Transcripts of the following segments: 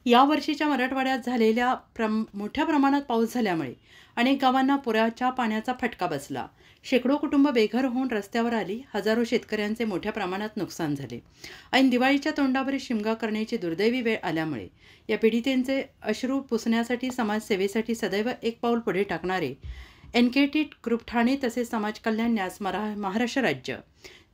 यावर्षीच्या मराठवाड्यात झालेल्या मोठ्या प्रमाणात पाऊस झाल्यामुळे अनेक गावांना पुराच्या पाण्याचा फटका बसला। शेकडो कुटुंब बेघर होऊन रस्त्यावर आली। हजारो शेतकऱ्यांचे मोठ्या प्रमाणात नुकसान झाले। ऐन दिवाळीच्या तोंडावर शिमगा करण्याची दुर्दैवी वेळ आल्यामुळे या पीडितांचे अश्रू पुसण्यासाठी समाजसेवेसाठी सदैव एक पाऊल पुढे टाकणारे एनकेटी ग्रुप ठाणे तसेच समाज कल्याण न्यास महाराष्ट्र राज्य,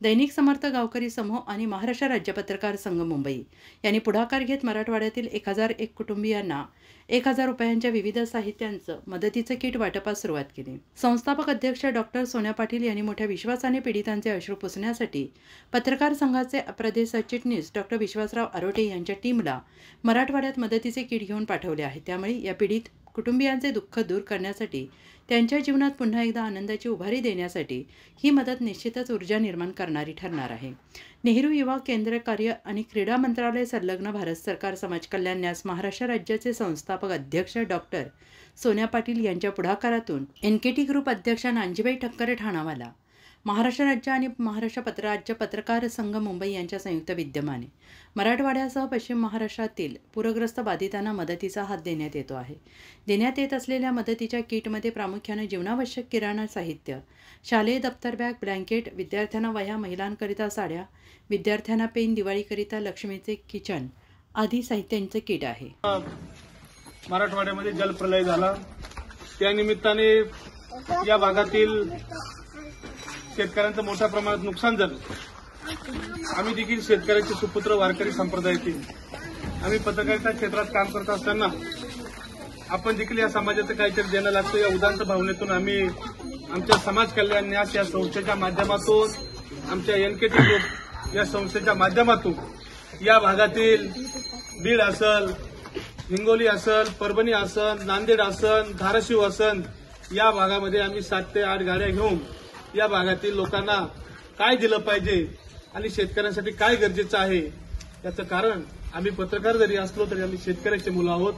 दैनिक समर्थ गावकरी समूह आणि महाराष्ट्र राज्य पत्रकार संघ मुंबई यांनी पुढाकार घेत मराठवाड्यातील 1001 कुटुंबियांना 1000 रुपयांच्या विविध साहित्यांचं मदतीचं किट वाटपास सुरुवात केली। संस्थापक अध्यक्ष डॉक्टर सोन्या पाटील यांनी मोठ्या विश्वासाने पीडितांचे अश्रू पुसण्यासाठी पत्रकार संघाचे प्रदेश सरचिटणीस डॉक्टर विश्वासराव आरोटे यांच्या टीमला मराठवाड्यात मदतीचे किट घेऊन पाठवले आहे। त्यामुळे या पीडित कुटुंबियांचे दुःख दूर करण्यासाठी, त्यांच्या जीवनात पुन्हा एकदा आनंदाची उभारी देण्यासाठी ही मदत निश्चितच ऊर्जा निर्माण करणारी ठरणार आहे। नेहरू युवा केंद्र कार्य आणि क्रीडा मंत्रालय संलग्न भारत सरकार समाज कल्याण न्यास महाराष्ट्र राज्याचे संस्थापक अध्यक्ष डॉक्टर सोन्या पाटील यांच्या पुढाकारातून एनकेटी ग्रुप अध्यक्ष नांजीबाई ठक्कर ठाणावाला, महाराष्ट्र राज्य आणि महाराष्ट्र राज्य पत्रकार संघ मुंबई यांच्या संयुक्त विद्यमाने मराठवाड्यासह पश्चिम महाराष्ट्रातील पूरग्रस्त बाधितांना मदतीचा हात देण्यात येतो आहे। देण्यात येत असलेल्या मदतीच्या किटमध्ये प्रामुख्याने जीवनावश्यक किराणा साहित्य, शालेय दप्तर, बॅग, ब्लँकेट, विद्यार्थ्यांना वह्या, महिलांकरिता साड्या, विद्यार्थ्यांना पेन, दिवाळीकरिता लक्ष्मीचे किचन आदी साहित्यांचे किट आहे। मराठवाड्यामध्ये जलप्रलय झाला, त्या निमित्ताने या भागातील शेतकऱ्यांचं मोठ्या प्रमाणात नुकसान झालं। आम्ही देखील शेतकऱ्याचे सुपुत्र वारकरी संप्रदायातील आम्ही पत्रकारिता क्षेत्रात काम करत असताना आपण देखील या समाजाचं काहीतरी देणं लागतं या उदात्त भावनेतून आम्ही आमच्या समाज कल्याण न्यास या संस्थेच्या माध्यमातून, आमच्या एनकेटी ग्रुप या संस्थेच्या माध्यमातून या भागातील बीड असल, हिंगोली असल, परभणी असल, नांदेड असल, धाराशिव असल या भागामध्ये आम्ही 7 ते 8 गाड्या घेऊन या भागातील लोकांना काय दिलं पाहिजे आणि शेतकऱ्यांसाठी काय गरजेचं आहे याचं कारण आम्ही पत्रकार जरी असलो तरी आम्ही शेतकऱ्याचे मुलं आहोत।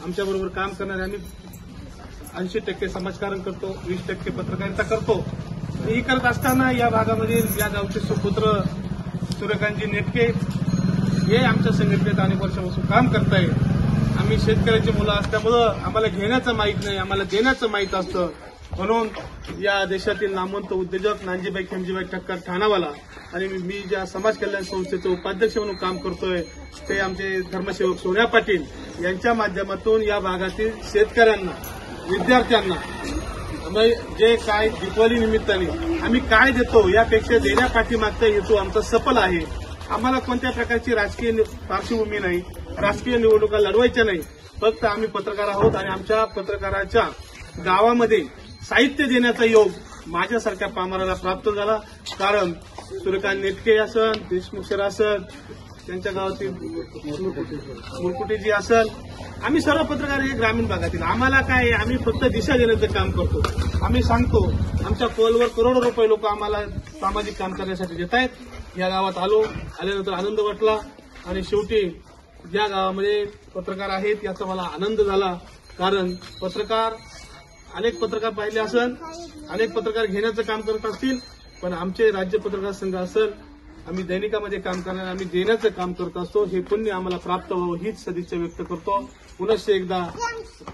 आमच्याबरोबर काम करणारे आम्ही 80% समाजकारण करतो, 20% पत्रकारिता करतो। ही करत असताना या भागामध्ये या गावचे सुपुत्र सूर्यकांतजी नेटके हे आमच्या संघटनेत अनेक वर्षापासून काम करतायत। आम्ही शेतकऱ्याचे मुलं असल्यामुळं आम्हाला घेण्याचं माहीत नाही, आम्हाला देण्याचं माहीत असतं। म्हणून या देशातील नामवंत उद्योजक नांजीबाई खिमजीबाई ठक्कर ठाणावाला आणि मी ज्या समाज कल्याण संस्थेचे उपाध्यक्ष म्हणून काम करतोय ते आमचे धर्मसेवक सोन्या पाटील यांच्या माध्यमातून या भागातील शेतकऱ्यांना, विद्यार्थ्यांना जे काय दीपावली निमित्ताने आम्ही काय देतो यापेक्षा देण्यापाठीमागचा हेतू आमचा सफल आहे। आम्हाला कोणत्या प्रकारची राजकीय पार्श्वभूमी नाही, राजकीय निवडणुका लढवायच्या नाही, फक्त आम्ही पत्रकार आहोत आणि आमच्या पत्रकाराच्या गावामध्ये साहित्य देण्याचा योग माझ्यासारख्या पामराला प्राप्त झाला। कारण सूर्यकांत नेटके असल, देशमुख सर असल, त्यांच्या गावातील मुरकुटेजी असल, आम्ही सर्व पत्रकार हे ग्रामीण भागातील, आम्हाला काय आम्ही फक्त दिशा देण्याचं काम करतो। आम्ही सांगतो आमच्या कॉलवर करोडो रुपये लोक आम्हाला सामाजिक काम करण्यासाठी देत आहेत। या गावात आल्यानंतर आनंद वाटला आणि शेवटी ज्या गावामध्ये पत्रकार आहेत याचा मला आनंद झाला। कारण अनेक पत्रकार पाहिले असेल, अनेक पत्रकार घेण्याचं काम करत असतील, पण आमचे राज्य पत्रकार संघ असेल, आम्ही दैनिकामध्ये काम करणार, आम्ही देण्याचं काम करत असतो। हे पुण्य आम्हाला प्राप्त व्हावं हीच सदिच्छा व्यक्त करतो। पुनश्च एकदा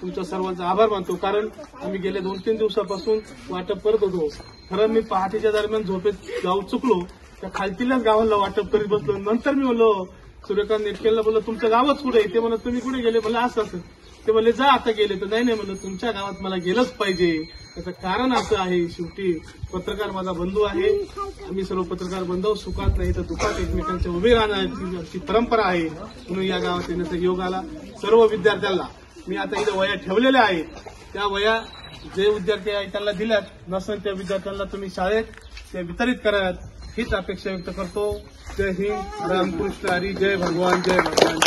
तुमच्या सर्वांचा आभार मानतो। कारण आम्ही गेल्या 2-3 दिवसापासून वाटप करत होतो। खरं मी पहाटेच्या दरम्यान झोपेत गाव चुकलो, त्या खालतील्याच गावाला वाटप करीत बसलो। नंतर मी म्हणलो सूर्यकांत नेटकेला बोललो तुमचं गावच कुठे? ते म्हणत तुम्ही कुठे गेले? म्हणलं असं ते म्हणले जा आता गेले तर नाही म्हणलं तुमच्या गावात मला गेलंच पाहिजे। त्याचं कारण असं आहे, शेवटी पत्रकार माझा बंधू आहे। आम्ही सर्व पत्रकार बंधू सुखात नाही तर दुःखात एकमेकांच्या उभे राहण्याची परंपरा आहे। म्हणून या गावात येण्याचा योग आला। सर्व विद्यार्थ्यांना मी आता इथं वया ठेवलेल्या आहेत, त्या वया जे विद्यार्थी आहेत त्यांना दिल्यात, नसेल त्या विद्यार्थ्यांना तुम्ही शाळेत त्या वितरित कराव्यात हीच अपेक्षा व्यक्त करतो। जय हिंद, रामकृष्ण हरी, जय भगवान, जय भगवान।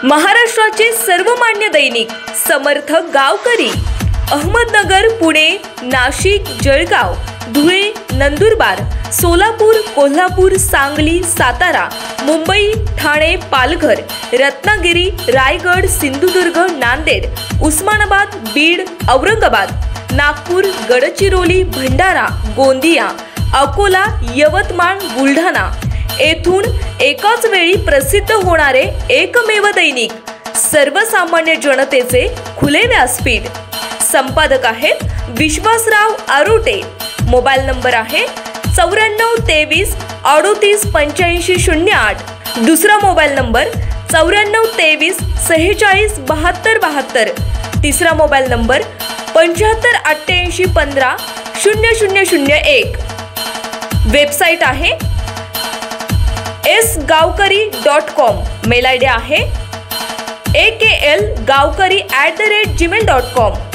महाराष्ट्राचे सर्वमान्य दैनिक समर्थ गावकरी अहमदनगर, पुणे, नाशिक, जळगाव, धुळे, नंदुरबार, सोलापूर, कोल्हापूर, सांगली, सातारा, मुंबई, ठाणे, पालघर, रत्नागिरी, रायगड, सिंधुदुर्ग, नांदेड, उस्मानाबाद, बीड, औरंगाबाद, नागपूर, गडचिरोली, भंडारा, गोंदिया, अकोला, यवतमाळ, बुलढाणा येथून एकाच वेळी प्रसिद्ध होणारे एकमेव दैनिक सर्वसामान्य जनतेचे खुले व्यासपीठ। संपादक आहेत विश्वासराव आरोटे। मोबाईल नंबर आहे 9423 38 85 08। दुसरा मोबाईल नंबर 9423 46 72 72। तिसरा मोबाईल नंबर 75 88 15 0001। वेबसाईट आहे sgavkari.com। मेल आयडी आहे aklgavkari@gmail.com।